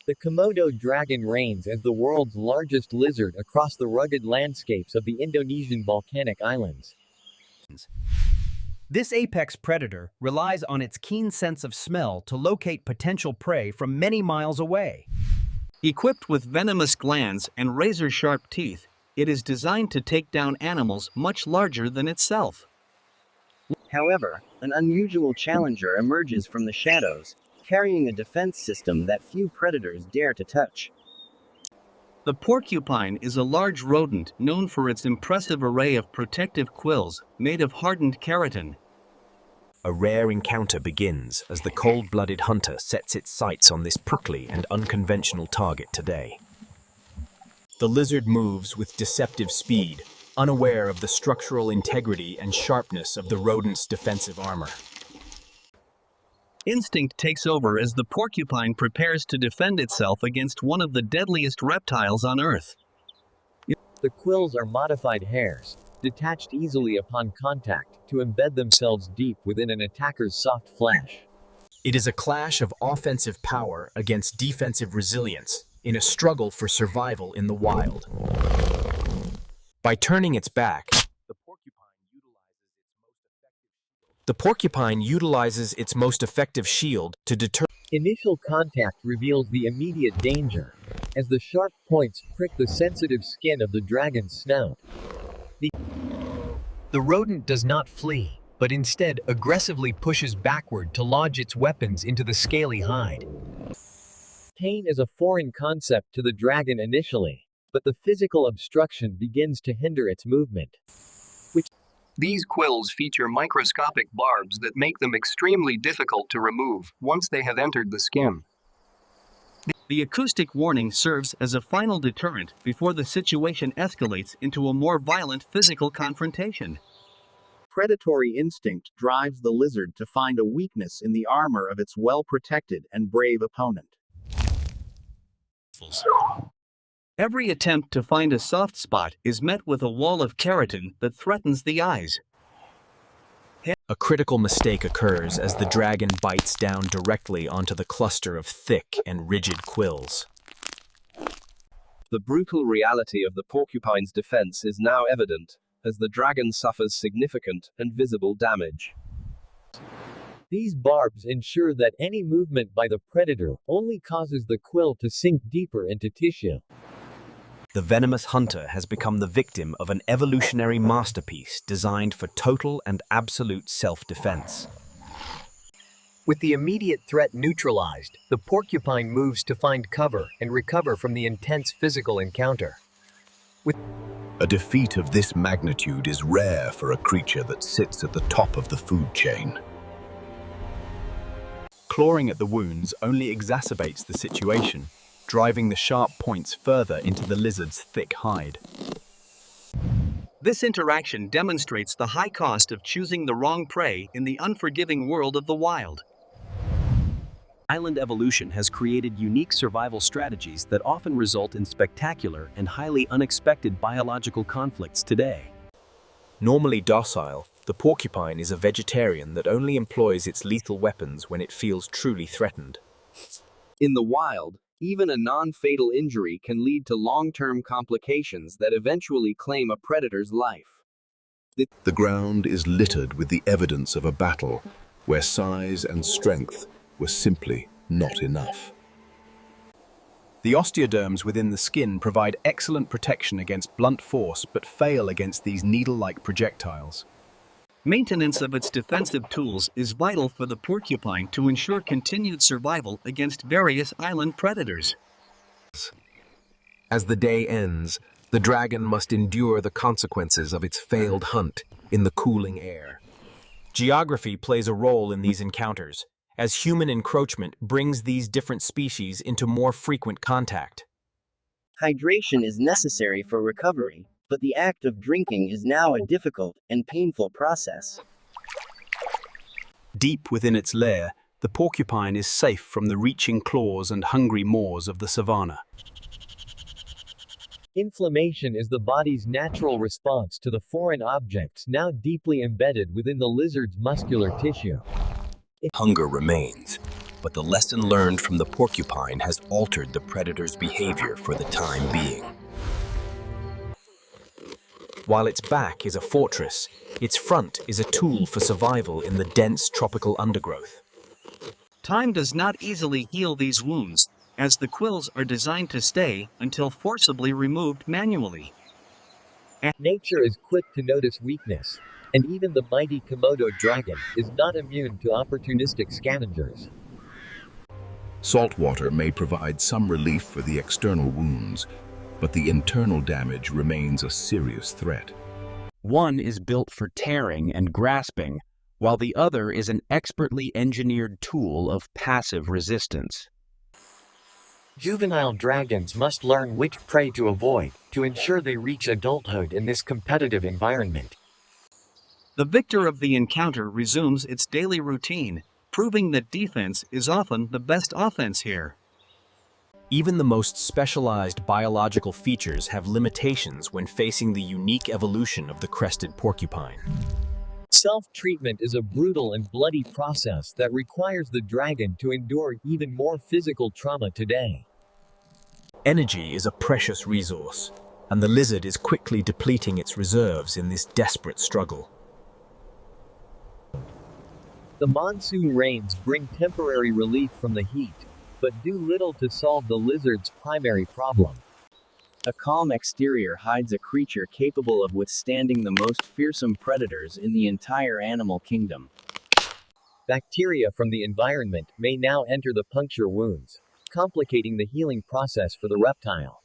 The Komodo dragon reigns as the world's largest lizard across the rugged landscapes of the Indonesian volcanic islands. This apex predator relies on its keen sense of smell to locate potential prey from many miles away. Equipped with venomous glands and razor-sharp teeth, it is designed to take down animals much larger than itself. However, an unusual challenger emerges from the shadows, carrying a defense system that few predators dare to touch. The porcupine is a large rodent known for its impressive array of protective quills made of hardened keratin. A rare encounter begins as the cold-blooded hunter sets its sights on this prickly and unconventional target today. The lizard moves with deceptive speed, unaware of the structural integrity and sharpness of the rodent's defensive armor. Instinct takes over as the porcupine prepares to defend itself against one of the deadliest reptiles on Earth. The quills are modified hairs, detached easily upon contact, to embed themselves deep within an attacker's soft flesh. It is a clash of offensive power against defensive resilience in a struggle for survival in the wild. By turning its back, the porcupine utilizes its most effective shield to deter. Initial contact reveals the immediate danger, as the sharp points prick the sensitive skin of the dragon's snout. The rodent does not flee, but instead aggressively pushes backward to lodge its weapons into the scaly hide. Pain is a foreign concept to the dragon initially, but the physical obstruction begins to hinder its movement. These quills feature microscopic barbs that make them extremely difficult to remove once they have entered the skin. The acoustic warning serves as a final deterrent before the situation escalates into a more violent physical confrontation. Predatory instinct drives the lizard to find a weakness in the armor of its well-protected and brave opponent. Every attempt to find a soft spot is met with a wall of keratin that threatens the eyes. A critical mistake occurs as the dragon bites down directly onto the cluster of thick and rigid quills. The brutal reality of the porcupine's defense is now evident, as the dragon suffers significant and visible damage. These barbs ensure that any movement by the predator only causes the quill to sink deeper into tissue. The venomous hunter has become the victim of an evolutionary masterpiece designed for total and absolute self-defense. With the immediate threat neutralized, the porcupine moves to find cover and recover from the intense physical encounter. A defeat of this magnitude is rare for a creature that sits at the top of the food chain. Clawing at the wounds only exacerbates the situation, driving the sharp points further into the lizard's thick hide. This interaction demonstrates the high cost of choosing the wrong prey in the unforgiving world of the wild. Island evolution has created unique survival strategies that often result in spectacular and highly unexpected biological conflicts today. Normally docile, the porcupine is a vegetarian that only employs its lethal weapons when it feels truly threatened. In the wild, even a non-fatal injury can lead to long-term complications that eventually claim a predator's life. The ground is littered with the evidence of a battle where size and strength were simply not enough. The osteoderms within the skin provide excellent protection against blunt force but fail against these needle-like projectiles. Maintenance of its defensive tools is vital for the porcupine to ensure continued survival against various island predators. As the day ends, the dragon must endure the consequences of its failed hunt in the cooling air. Geography plays a role in these encounters, as human encroachment brings these different species into more frequent contact. Hydration is necessary for recovery, but the act of drinking is now a difficult and painful process. Deep within its lair, the porcupine is safe from the reaching claws and hungry maws of the savanna. Inflammation is the body's natural response to the foreign objects now deeply embedded within the lizard's muscular tissue. Hunger remains, but the lesson learned from the porcupine has altered the predator's behavior for the time being. While its back is a fortress, its front is a tool for survival in the dense tropical undergrowth. Time does not easily heal these wounds, as the quills are designed to stay until forcibly removed manually. Nature is quick to notice weakness, and even the mighty Komodo dragon is not immune to opportunistic scavengers. Salt water may provide some relief for the external wounds, but the internal damage remains a serious threat. One is built for tearing and grasping, while the other is an expertly engineered tool of passive resistance. Juvenile dragons must learn which prey to avoid to ensure they reach adulthood in this competitive environment. The victor of the encounter resumes its daily routine, proving that defense is often the best offense here. Even the most specialized biological features have limitations when facing the unique evolution of the crested porcupine. Self-treatment is a brutal and bloody process that requires the dragon to endure even more physical trauma today. Energy is a precious resource, and the lizard is quickly depleting its reserves in this desperate struggle. The monsoon rains bring temporary relief from the heat, but do little to solve the lizard's primary problem. A calm exterior hides a creature capable of withstanding the most fearsome predators in the entire animal kingdom. Bacteria from the environment may now enter the puncture wounds, complicating the healing process for the reptile.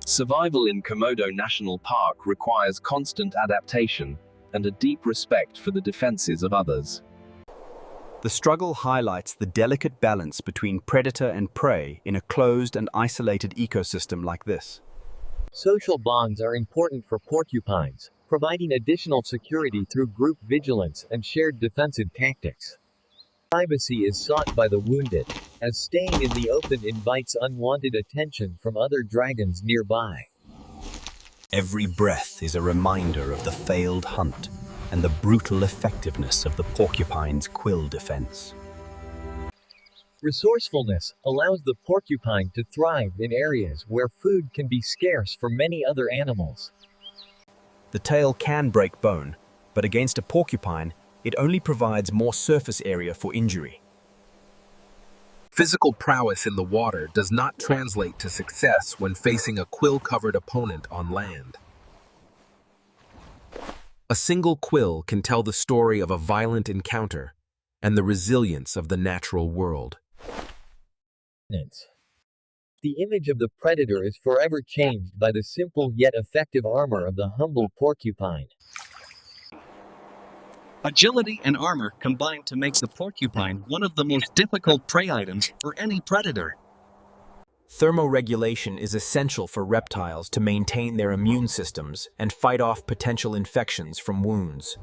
Survival in Komodo National Park requires constant adaptation and a deep respect for the defenses of others. The struggle highlights the delicate balance between predator and prey in a closed and isolated ecosystem like this. Social bonds are important for porcupines, providing additional security through group vigilance and shared defensive tactics. Privacy is sought by the wounded, as staying in the open invites unwanted attention from other dragons nearby. Every breath is a reminder of the failed hunt and the brutal effectiveness of the porcupine's quill defense. Resourcefulness allows the porcupine to thrive in areas where food can be scarce for many other animals. The tail can break bone, but against a porcupine, it only provides more surface area for injury. Physical prowess in the water does not translate to success when facing a quill-covered opponent on land. A single quill can tell the story of a violent encounter and the resilience of the natural world. The image of the predator is forever changed by the simple yet effective armor of the humble porcupine. Agility and armor combine to make the porcupine one of the most difficult prey items for any predator. Thermoregulation is essential for reptiles to maintain their immune systems and fight off potential infections from wounds.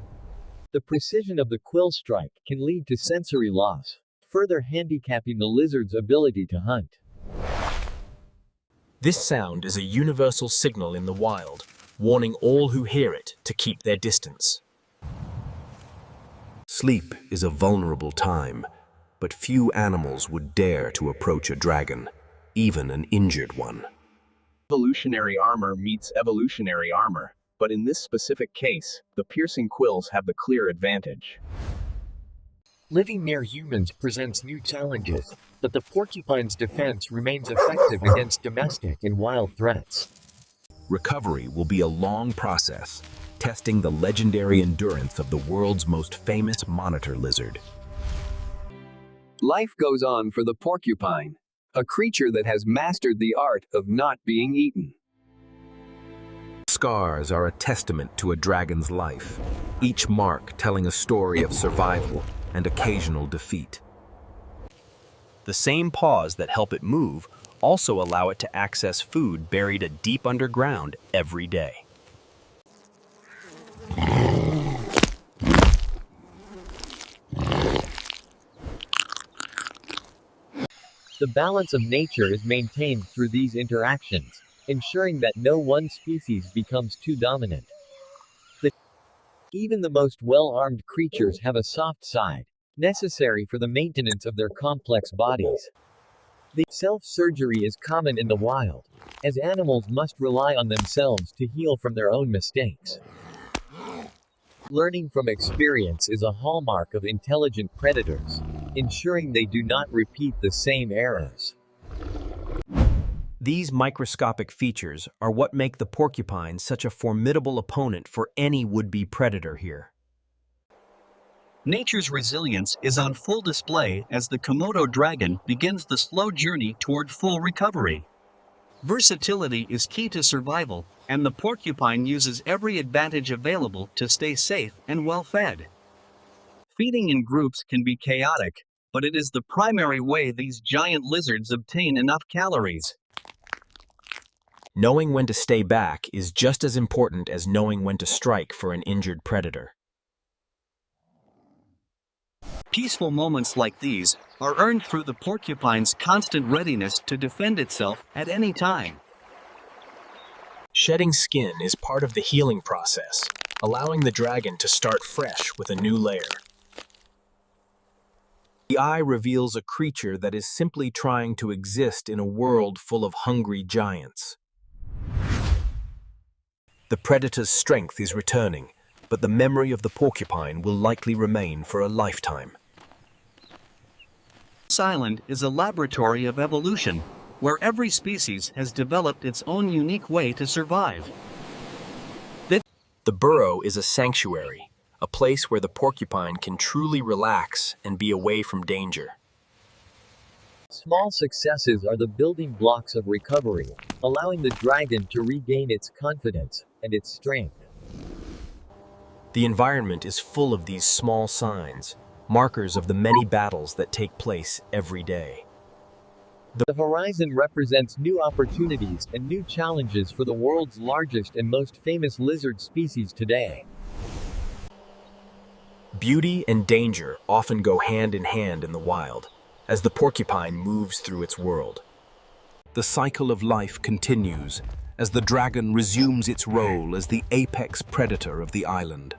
The precision of the quill strike can lead to sensory loss, further handicapping the lizard's ability to hunt. This sound is a universal signal in the wild, warning all who hear it to keep their distance. Sleep is a vulnerable time, but few animals would dare to approach a dragon, even an injured one. Evolutionary armor meets evolutionary armor, but in this specific case, the piercing quills have the clear advantage. Living near humans presents new challenges, but the porcupine's defense remains effective against domestic and wild threats. Recovery will be a long process, testing the legendary endurance of the world's most famous monitor lizard. Life goes on for the porcupine, a creature that has mastered the art of not being eaten. Scars are a testament to a dragon's life, each mark telling a story of survival and occasional defeat. The same paws that help it move also allow it to access food buried deep underground every day. The balance of nature is maintained through these interactions, ensuring that no one species becomes too dominant. Even the most well-armed creatures have a soft side, necessary for the maintenance of their complex bodies. The self-surgery is common in the wild, as animals must rely on themselves to heal from their own mistakes. Learning from experience is a hallmark of intelligent predators, ensuring they do not repeat the same errors. These microscopic features are what make the porcupine such a formidable opponent for any would-be predator here. Nature's resilience is on full display as the Komodo dragon begins the slow journey toward full recovery. Versatility is key to survival, and the porcupine uses every advantage available to stay safe and well-fed. Feeding in groups can be chaotic, but it is the primary way these giant lizards obtain enough calories. Knowing when to stay back is just as important as knowing when to strike for an injured predator. Peaceful moments like these are earned through the porcupine's constant readiness to defend itself at any time. Shedding skin is part of the healing process, allowing the dragon to start fresh with a new layer. The eye reveals a creature that is simply trying to exist in a world full of hungry giants. The predator's strength is returning, but the memory of the porcupine will likely remain for a lifetime. This island is a laboratory of evolution, where every species has developed its own unique way to survive. The burrow is a sanctuary, a place where the porcupine can truly relax and be away from danger. Small successes are the building blocks of recovery, allowing the dragon to regain its confidence and its strength. The environment is full of these small signs, markers of the many battles that take place every day. The horizon represents new opportunities and new challenges for the world's largest and most famous lizard species today. Beauty and danger often go hand in hand in the wild, as the porcupine moves through its world. The cycle of life continues as the dragon resumes its role as the apex predator of the island.